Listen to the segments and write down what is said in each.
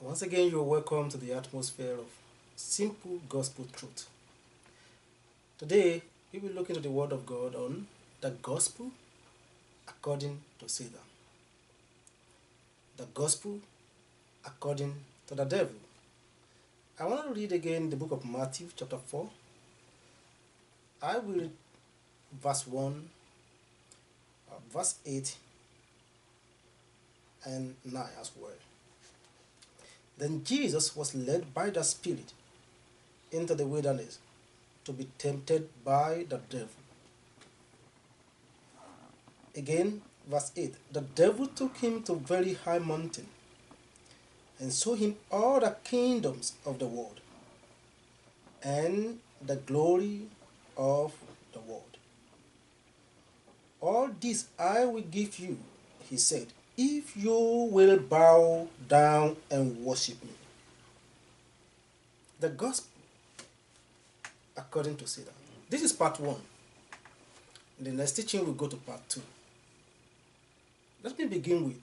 Once again, you're welcome to the atmosphere of simple gospel truth. Today, we will look into the Word of God on the gospel according to Satan. The gospel according to the devil. I want to read again the book of Matthew, chapter 4. I will read verse 1, verse 8, and 9 as well. Then Jesus was led by the Spirit into the wilderness to be tempted by the devil. Again, verse 8. The devil took him to a very high mountain and showed him all the kingdoms of the world and the glory of the world. All this I will give you, he said, if you will bow down and worship me. The gospel according to Satan. This is part 1. In the next teaching, we'll go to part 2. Let me begin with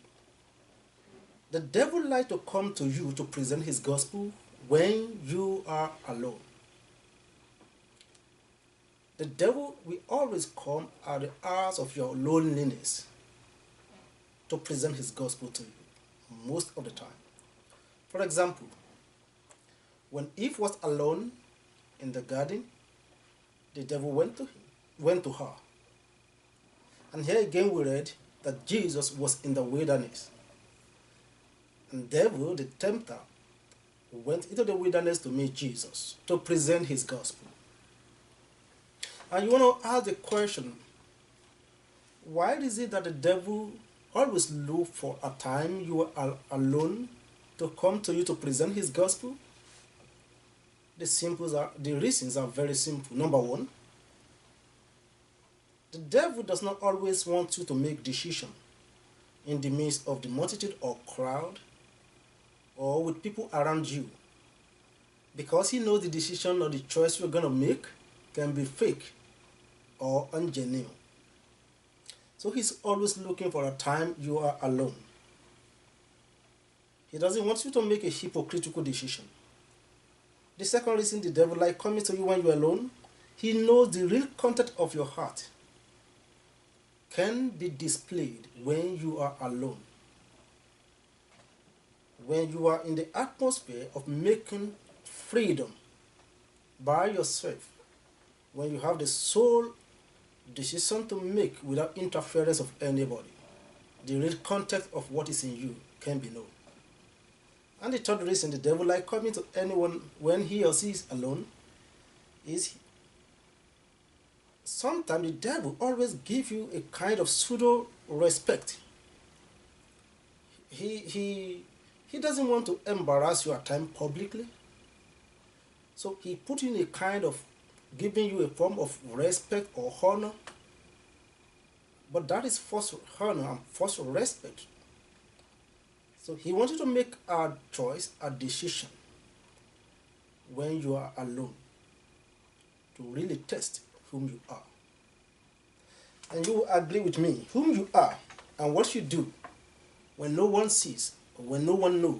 the devil likes to come to you to present his gospel when you are alone. The devil will always come at the hours of your loneliness to present his gospel to you, most of the time. For example, when Eve was alone in the garden, the devil went to her. And here again we read that Jesus was in the wilderness. And devil, the tempter, went into the wilderness to meet Jesus, to present his gospel. And you want to ask the question, why is it that the devil always look for a time you are alone to come to you to present his gospel? The reasons are very simple. Number 1, the devil does not always want you to make decision in the midst of the multitude or crowd or with people around you, because he knows the decision or the choice you're going to make can be fake or ungenuine. So he's always looking for a time you are alone. He doesn't want you to make a hypocritical decision. The second reason the devil likes coming to you when you're alone, he knows the real content of your heart can be displayed when you are alone. When you are in the atmosphere of making freedom by yourself, when you have the sole decision to make without interference of anybody, the real context of what is in you can be known. And the third reason the devil likes coming to anyone when he or she is alone is sometimes the devil always gives you a kind of pseudo respect. He doesn't want to embarrass you at times publicly. So he put in a kind of giving you a form of respect or honor. But that is false honor and false respect. So he wants you to make a choice, a decision, when you are alone, to really test whom you are. And you will agree with me, whom you are and what you do when no one sees or when no one knows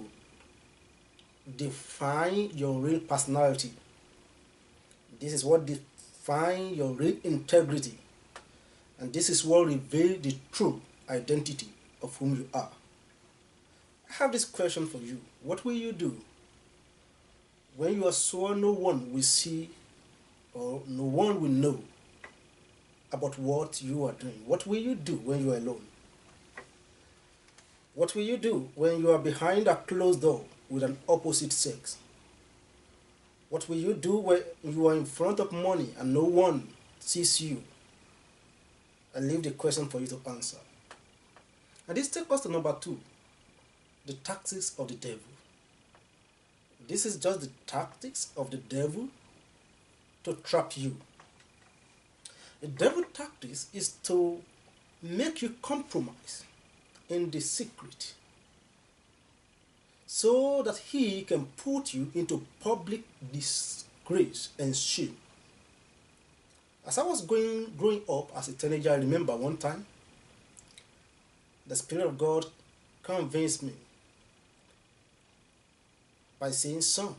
define your real personality. This is what defines your real integrity. And this is what reveals the true identity of whom you are. I have this question for you. What will you do when you are sure no one will see or no one will know about what you are doing? What will you do when you are alone? What will you do when you are behind a closed door with an opposite sex? What will you do when you are in front of money and no one sees you? I leave the question for you to answer. And this takes us to number 2, the tactics of the devil. This is just the tactics of the devil to trap you. The devil tactics is to make you compromise in the secret so that he can put you into public disgrace and shame. As I was growing up as a teenager, I remember one time the Spirit of God convinced me by saying, son,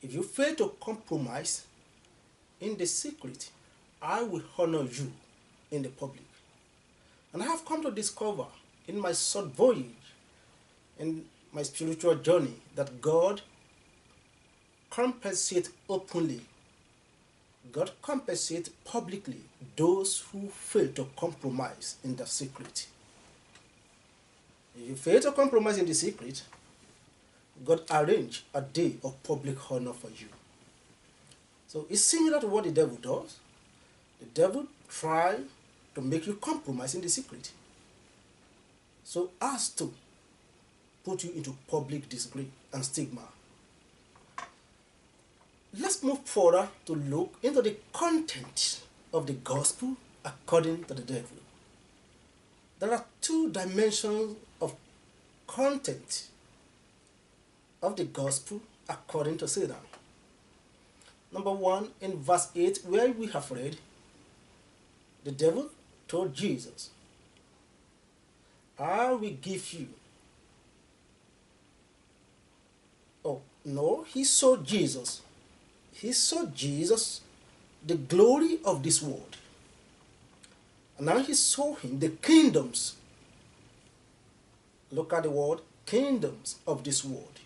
if you fail to compromise in the secret, I will honor you in the public. And I have come to discover in my short voyage, in my spiritual journey, that God compensates openly. God compensates publicly those who fail to compromise in the secret. If you fail to compromise in the secret, God arranges a day of public honor for you. So it's similar to what the devil does. The devil tries to make you compromise in the secret, so as to put you into public disgrace and stigma. Let's move further to look into the content of the gospel according to the devil. There are two dimensions of content of the gospel according to Satan. Number one, in verse 8, where we have read, the devil told Jesus, I will give you. Oh, no, he saw Jesus. He saw Jesus, the glory of this world. And now he saw him, the kingdoms. Look at the word, kingdoms of this world.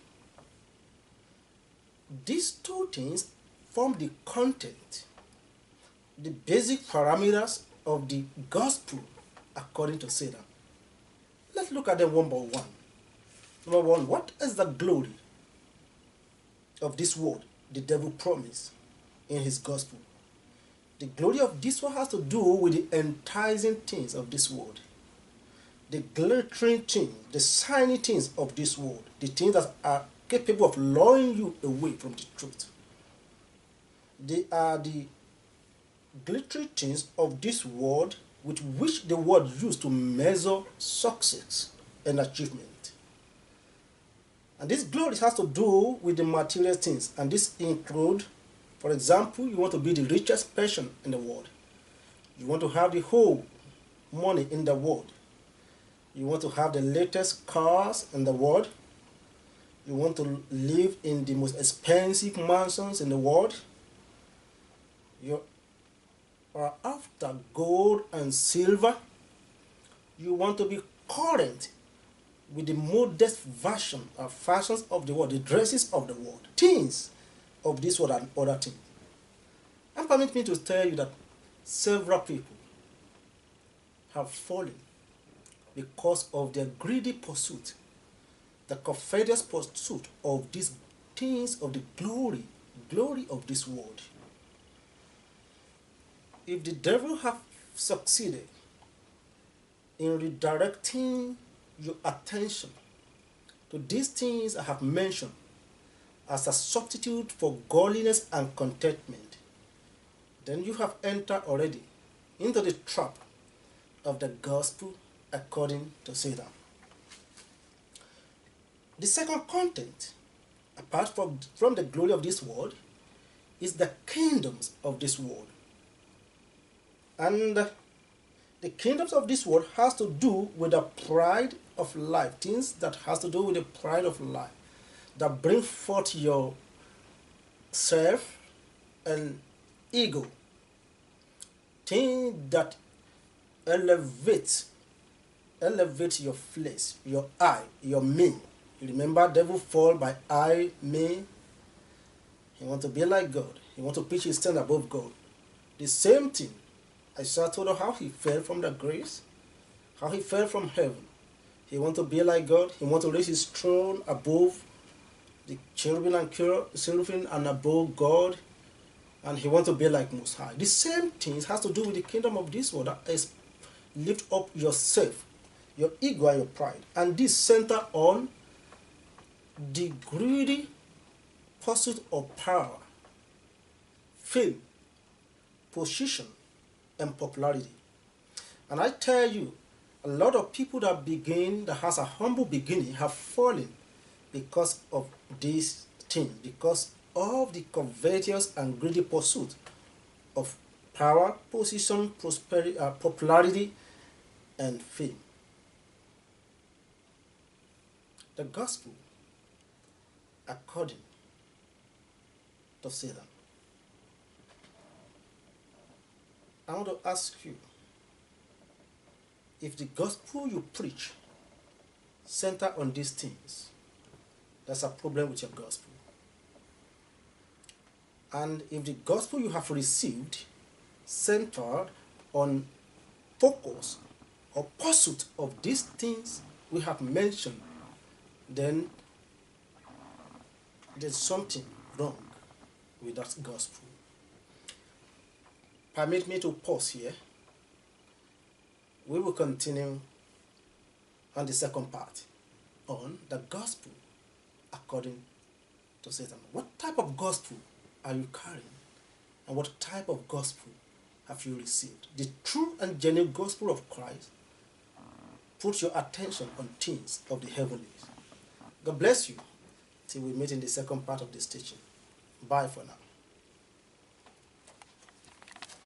These two things form the content, the basic parameters of the gospel according to Satan. Let's look at them one by one. Number one, what is the glory of this world the devil promised in his gospel? The glory of this world has to do with the enticing things of this world, the glittering things, the shiny things of this world, the things that are capable of luring you away from the truth. They are the glittering things of this world with which the world used to measure success and achievement. And this glory has to do with the material things, and this include, for example, you want to be the richest person in the world. You want to have the whole money in the world. You want to have the latest cars in the world. You want to live in the most expensive mansions in the world. You are after gold and silver. You want to be current with the modest version of fashions of the world, the dresses of the world, things of this world and other things. And permit me to tell you that several people have fallen because of their greedy pursuit, the covetous pursuit of these things of the glory of this world. If the devil have succeeded in redirecting your attention to these things I have mentioned as a substitute for godliness and contentment, then you have entered already into the trap of the gospel according to Satan. The second content, apart from the glory of this world, is the kingdoms of this world. And the kingdoms of this world has to do with the pride of life, things that has to do with the pride of life, that bring forth your self and ego, things that elevate your flesh, your I, your me. You remember, devil fall by I, me. He want to be like God. He want to pitch his stand above God. The same thing. Isaiah told us how he fell from the grace, how he fell from heaven. He want to be like God. He want to raise his throne above the cherubim and seraphim and above God. And he want to be like Most High. The same thing has to do with the kingdom of this world. That is, lift up yourself, your ego and your pride. And this center on the greedy pursuit of power, fame, position, and popularity. And I tell you, a lot of people that has a humble beginning have fallen because of this thing, because of the covetous and greedy pursuit of power, position, prosperity, popularity, and fame. The gospel according to Satan. I want to ask you, if the gospel you preach center on these things, there's a problem with your gospel. And if the gospel you have received centered on focus or pursuit of these things we have mentioned, then there's something wrong with that gospel. Permit me to pause here. We will continue on the second part on the gospel according to Satan. What type of gospel are you carrying? And what type of gospel have you received? The true and genuine gospel of Christ. Put your attention on things of the heavenlies. God bless you till we meet in the second part of this teaching. Bye for now.